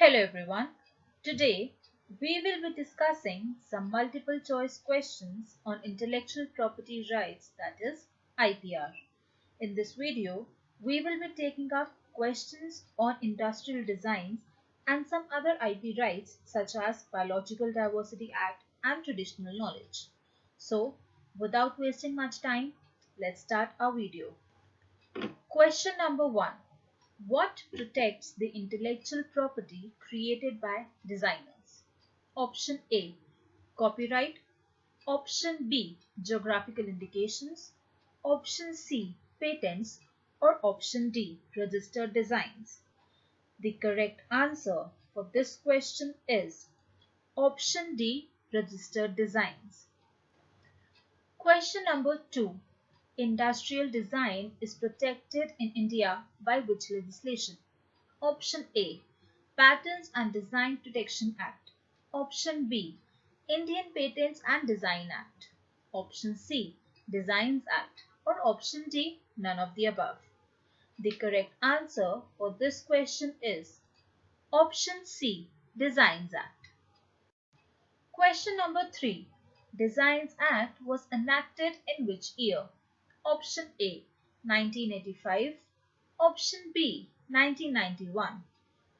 Hello everyone. Today we will be discussing some multiple choice questions on intellectual property rights, that is IPR. In this video, we will be taking up questions on industrial designs and some other IP rights such as Biological Diversity Act and traditional knowledge. So, without wasting much time, let's start our video. Question number 1. What protects the intellectual property created by designers? Option A. Copyright. Option B. Geographical indications. Option C. Patents. Or option D. Registered designs. The correct answer for this question is option D. Registered designs. Question number 2. Industrial design is protected in India by which legislation? Option A. Patents and Design Protection Act. Option B. Indian Patents and Design Act. Option C. Designs Act. Or option D. None of the above. The correct answer for this question is option C. Designs Act. Question number 3. Designs Act was enacted in which year? Option A. 1985. Option B. 1991.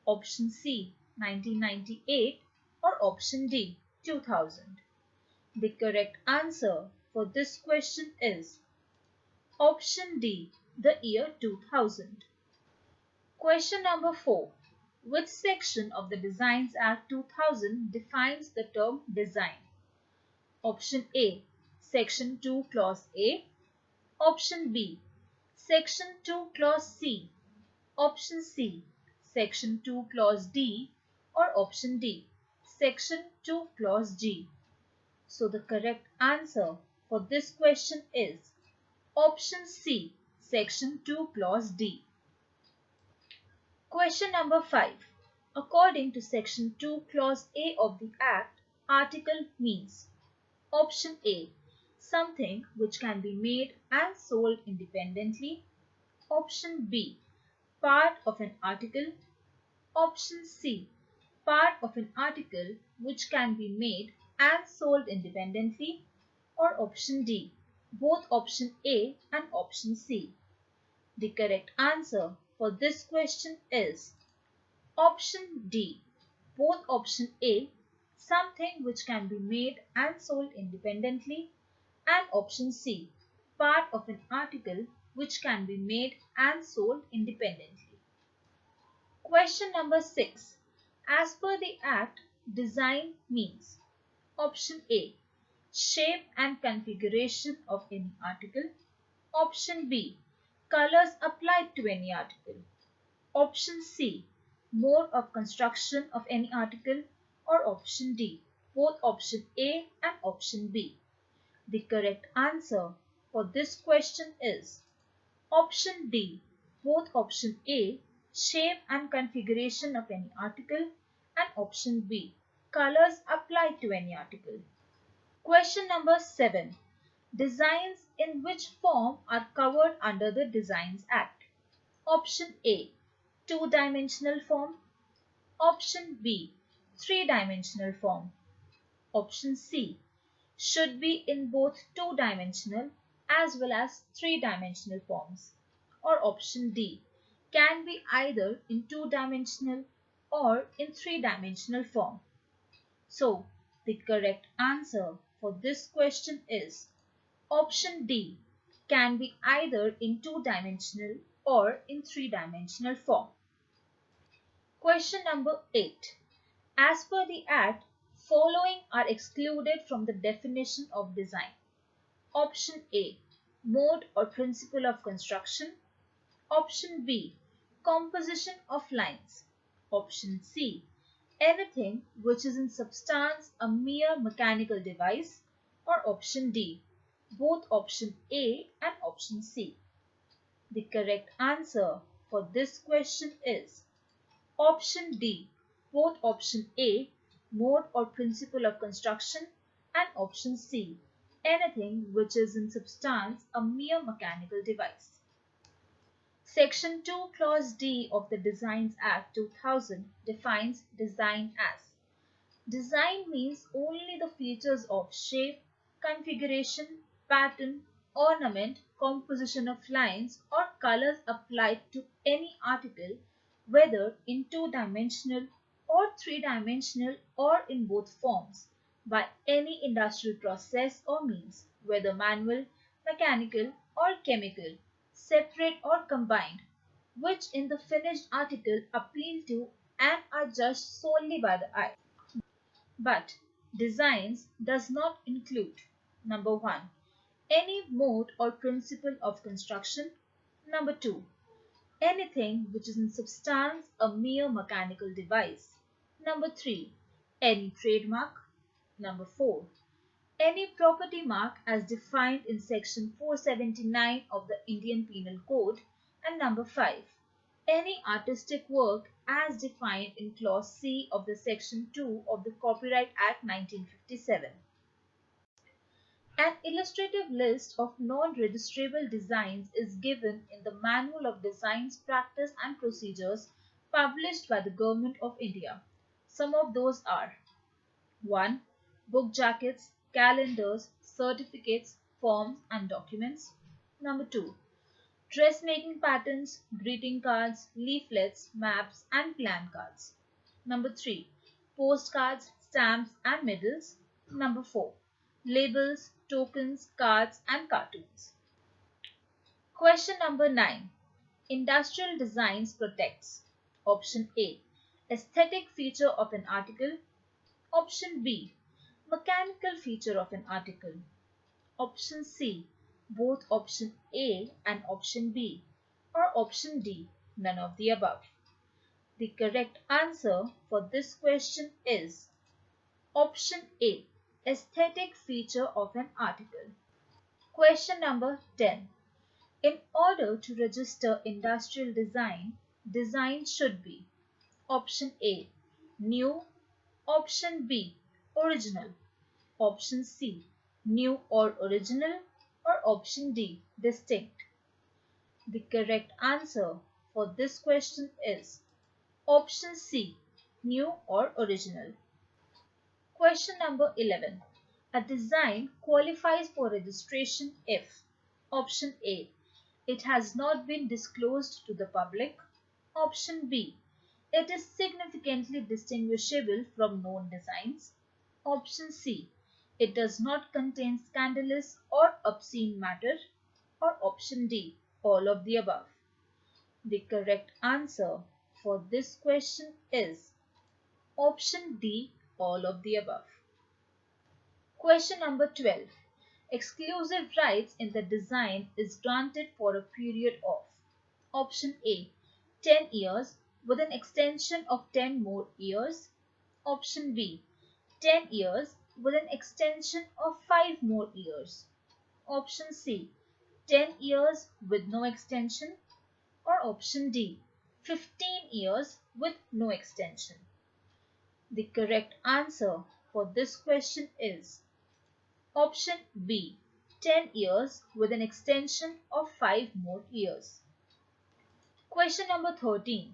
Option C. 1998. Or option D. 2000. The correct answer for this question is option D. The year 2000. Question number 4. Which section of the Designs Act 2000 defines the term design? Option A. Section 2 Clause A. Option B. Section 2 Clause C. Option C. Section 2 Clause D. Or option D. Section 2 Clause G. So the correct answer for this question is option C. Section 2 Clause D. Question number 5. According to Section 2 Clause A of the Act, article means option A. Something which can be made and sold independently. Option B. Part of an article. Option C. Part of an article which can be made and sold independently. Or option D. Both option A and option C. The correct answer for this question is option D. Both option A. Something which can be made and sold independently. And option C. Part of an article which can be made and sold independently. Question number 6. As per the Act, design means option A. Shape and configuration of any article. Option B. Colors applied to any article. Option C. Mode of construction of any article. Or option D. Both option A and option B. The correct answer for this question is option D. Both option A. Shape and configuration of any article. And option B. Colors applied to any article. Question number 7. Designs in which form are covered under the Designs Act? Option A. Two-dimensional form. Option B. Three-dimensional form. Option C. Should be in both two-dimensional as well as three-dimensional forms. Or option D. Can be either in two-dimensional or in three-dimensional form. So, the correct answer for this question is option D. Can be either in two-dimensional or in three-dimensional form. Question number 8. As per the Act, following are excluded from the definition of design. Option A. Mode or principle of construction. Option B. Composition of lines. Option C. Anything which is in substance a mere mechanical device. Or option D. Both option A and option C. The correct answer for this question is option D. Both option A. Mode or principle of construction. And option C. Anything which is in substance a mere mechanical device. Section 2, Clause D of the Designs Act 2000 defines design as: design means only the features of shape, configuration, pattern, ornament, composition of lines or colors applied to any article, whether in two-dimensional or three-dimensional or in both forms, by any industrial process or means, whether manual, mechanical or chemical, separate or combined, which in the finished article appeal to and are judged solely by the eye. But designs does not include: number 1, any mode or principle of construction; number 2, anything which is in substance a mere mechanical device; number 3, any trademark; number 4, any property mark as defined in section 479 of the Indian Penal Code; and number 5, any artistic work as defined in clause C of the section 2 of the Copyright Act 1957. An illustrative list of non-registrable designs is given in the Manual of Designs Practice and Procedures published by the Government of India. Some of those are: 1. Book jackets, calendars, certificates, forms and documents. Number 2. Dressmaking patterns, greeting cards, leaflets, maps and plan cards. Number 3. Postcards, stamps and medals. Number 4. Labels, tokens, cards and cartoons. Question number 9. Industrial designs protects: option A, aesthetic feature of an article; option B, mechanical feature of an article; option C, both option A and option B; or option D, none of the above. The correct answer for this question is option A, aesthetic feature of an article. Question number 10. In order to register industrial design, design should be: option A, new; option B, original; option C, new or original; or option D, distinct. The correct answer for this question is option C, new or original. Question number 11. A design qualifies for registration if: option A, it has not been disclosed to the public; option B, it is significantly distinguishable from known designs; option C, it does not contain scandalous or obscene matter; or option D, all of the above. The correct answer for this question is option D, all of the above. Question number 12. Exclusive rights in the design is granted for a period of: option A, 10 years with an extension of 10 more years; option B, 10 years with an extension of 5 more years; option C, 10 years with no extension; or option D, 15 years with no extension. The correct answer for this question is option B, 10 years with an extension of 5 more years. Question number 13.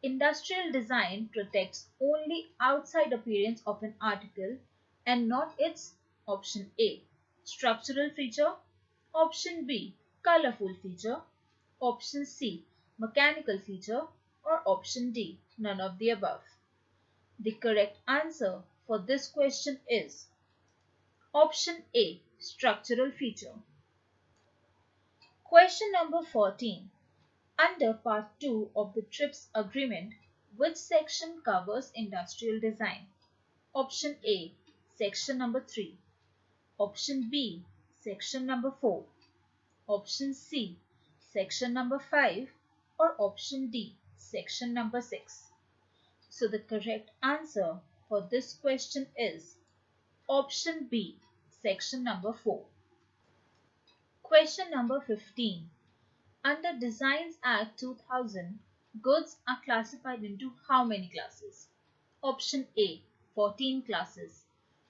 Industrial design protects only outside appearance of an article and not its: option A, structural feature; option B, colorful feature; option C, mechanical feature; or option D, none of the above. The correct answer for this question is option A, structural feature. Question number 14. Under Part 2 of the TRIPS Agreement, which section covers industrial design? Option A, section number 3. Option B, section number 4. Option C, section number 5. Or option D, section number 6. So the correct answer for this question is option B, section number 4. Question number 15. Under Designs Act 2000, goods are classified into how many classes? Option A, 14 classes.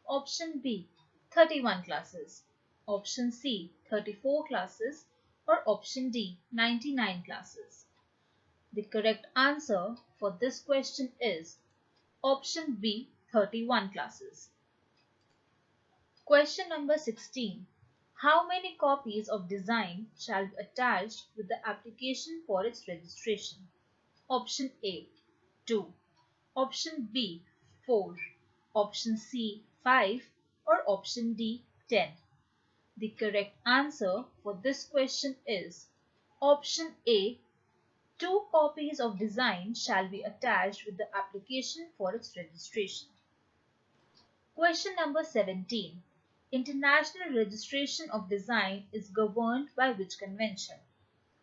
Option B, 31 classes. Option C, 34 classes. or option D, 99 classes? The correct answer for this question is option B, 31 classes. Question number 16. How many copies of design shall be attached with the application for its registration? Option A, 2. Option B, 4. Option C, 5. Or option D, 10. The correct answer for this question is option A, 2 copies of design shall be attached with the application for its registration. Question number 17. International registration of design is governed by which convention?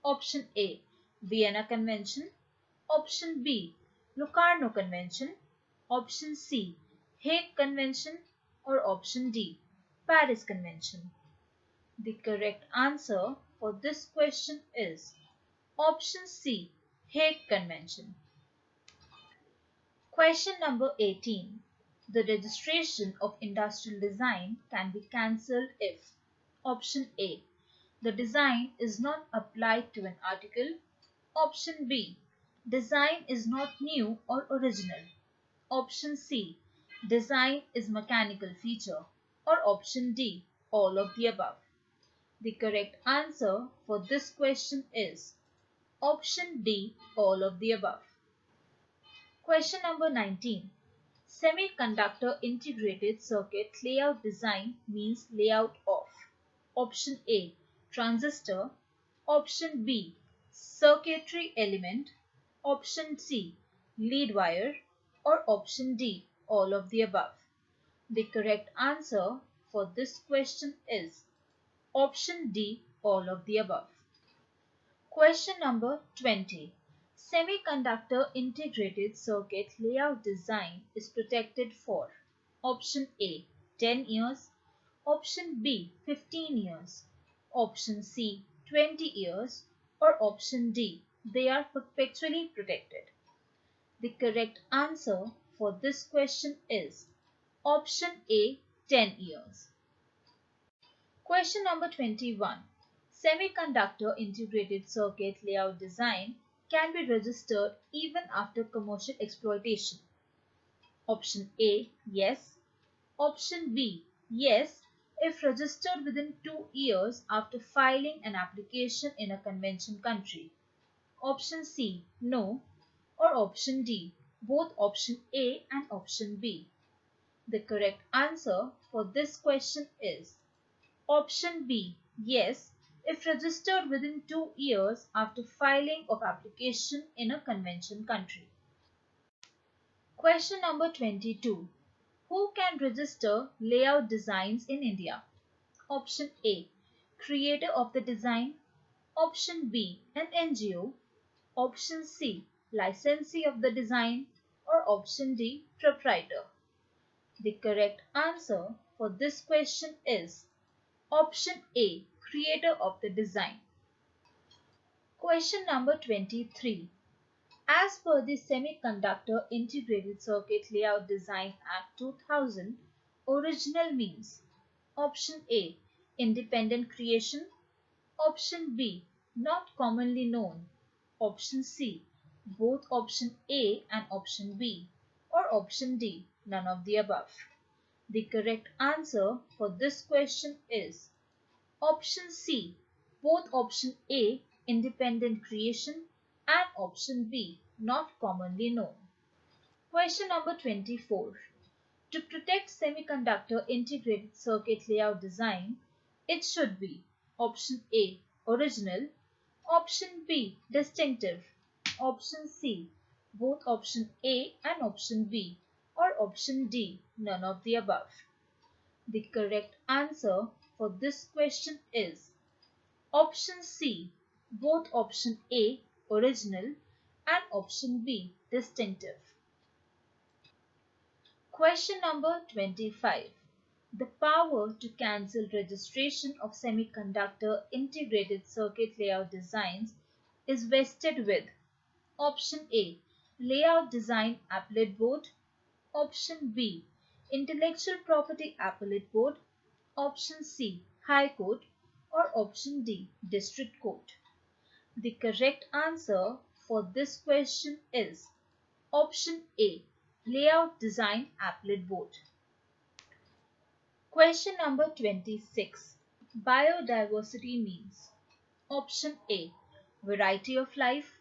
Option A, Vienna Convention. Option B, Locarno Convention. Option C, Hague Convention. Or option D, Paris Convention. The correct answer for this question is option C, Hague Convention. Question number 18. The registration of industrial design can be cancelled if option A, the design is not applied to an article. Option B, design is not new or original. Option C, design is mechanical feature. Or option D, all of the above. The correct answer for this question is option D, all of the above. Question number 19. Semiconductor integrated circuit layout design means layout of option A, transistor. Option B, circuitry element. Option C, lead wire. Or option D, all of the above. The correct answer for this question is option D, all of the above. Question number 20. Semiconductor integrated circuit layout design is protected for option A, 10 years. Option B, 15 years. Option C, 20 years. Or option D, they are perpetually protected. The correct answer for this question is option A, 10 years. Question number 21. Semiconductor integrated circuit layout design can be registered even after commercial exploitation. Option A, yes. Option B, yes, if registered within 2 years after filing an application in a convention country. Option C, no. Or option D, both option A and option B. The correct answer for this question is option B, yes, if registered within 2 years after filing of application in a convention country. Question number 22. Who can register layout designs in India? Option A, creator of the design. Option B, an NGO. Option C, licensee of the design. Or option D, proprietor. The correct answer for this question is option A, creator of the design. Question number 23. As per the Semiconductor Integrated Circuit Layout Design Act 2000, original means option A, independent creation. Option B, not commonly known. Option C, both option A and option B. Or option D, none of the above. The correct answer for this question is option C, both option A, independent creation, and option B, not commonly known. Question number 24. To protect semiconductor integrated circuit layout design, it should be option A, original. Option B, distinctive. Option C, both option A and option B. Or option D, none of the above. The correct answer for this question is option C, both option A, original, and option B, distinctive. Question number 25. The power to cancel registration of semiconductor integrated circuit layout designs is vested with option A, Layout Design Appellate Board. Option B, Intellectual Property Appellate Board. Option C, High Court. or option D, district court? The correct answer for this question is option A, layout design applet board. Question number 26. Biodiversity means option A, variety of life,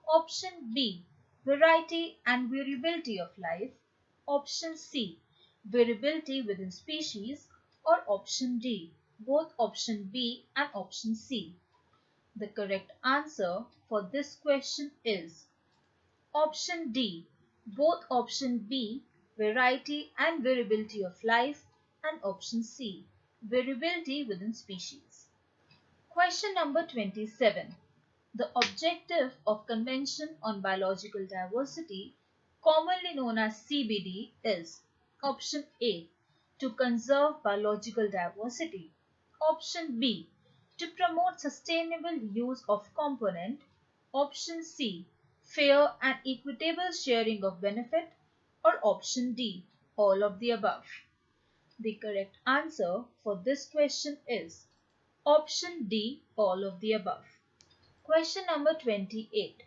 option B, variety and variability of life, option C, variability within species, or option D, both option B and option C. The correct answer for this question is option D, both option B, variety and variability of life, and option C, variability within species. Question number 27. The objective of Convention on Biological Diversity, commonly known as CBD, is option A, to conserve biological diversity, option B, to promote sustainable use of component, option C, fair and equitable sharing of benefit, or option D, all of the above. The correct answer for this question is option D, all of the above. Question number 28.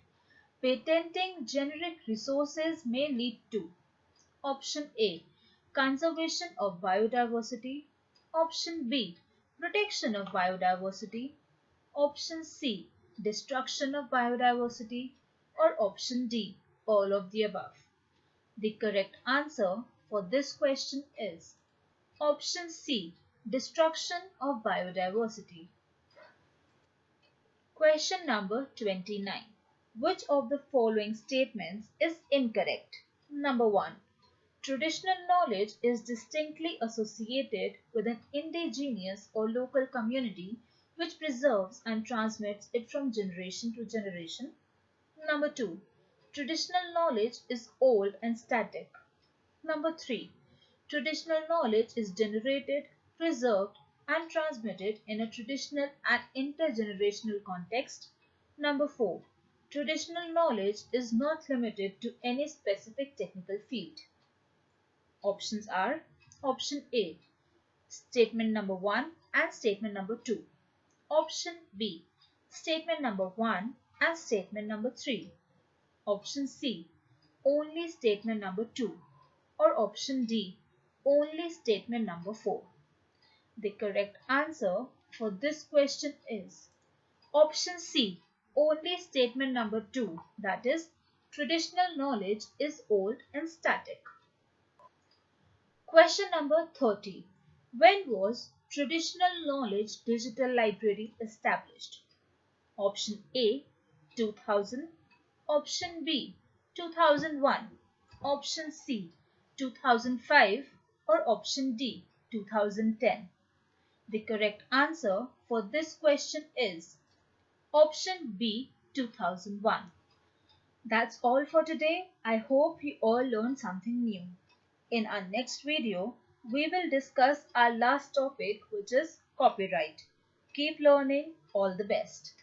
Patenting generic resources may lead to option A, conservation of biodiversity, option B, protection of biodiversity, option C, destruction of biodiversity, or option D, all of the above. The correct answer for this question is option C, destruction of biodiversity. Question number 29. Which of the following statements is incorrect? Number 1. Traditional knowledge is distinctly associated with an indigenous or local community which preserves and transmits it from generation to generation. Number 2. Traditional knowledge is old and static. Number 3. Traditional knowledge is generated, preserved, and transmitted in a traditional and intergenerational context. Number 4. Traditional knowledge is not limited to any specific technical field. Options are option A, statement number 1 and statement number 2. Option B, statement number 1 and statement number 3. Option C, only statement number 2. Or option D, only statement number 4. The correct answer for this question is option C, only statement number 2, that is, traditional knowledge is old and static. Question number 30. When was Traditional Knowledge Digital Library established? Option A, 2000, option B, 2001, option C, 2005, or option D, 2010. The correct answer for this question is option B, 2001. That's all for today. I hope you all learned something new. In our next video, we will discuss our last topic, which is copyright. Keep learning. All the best.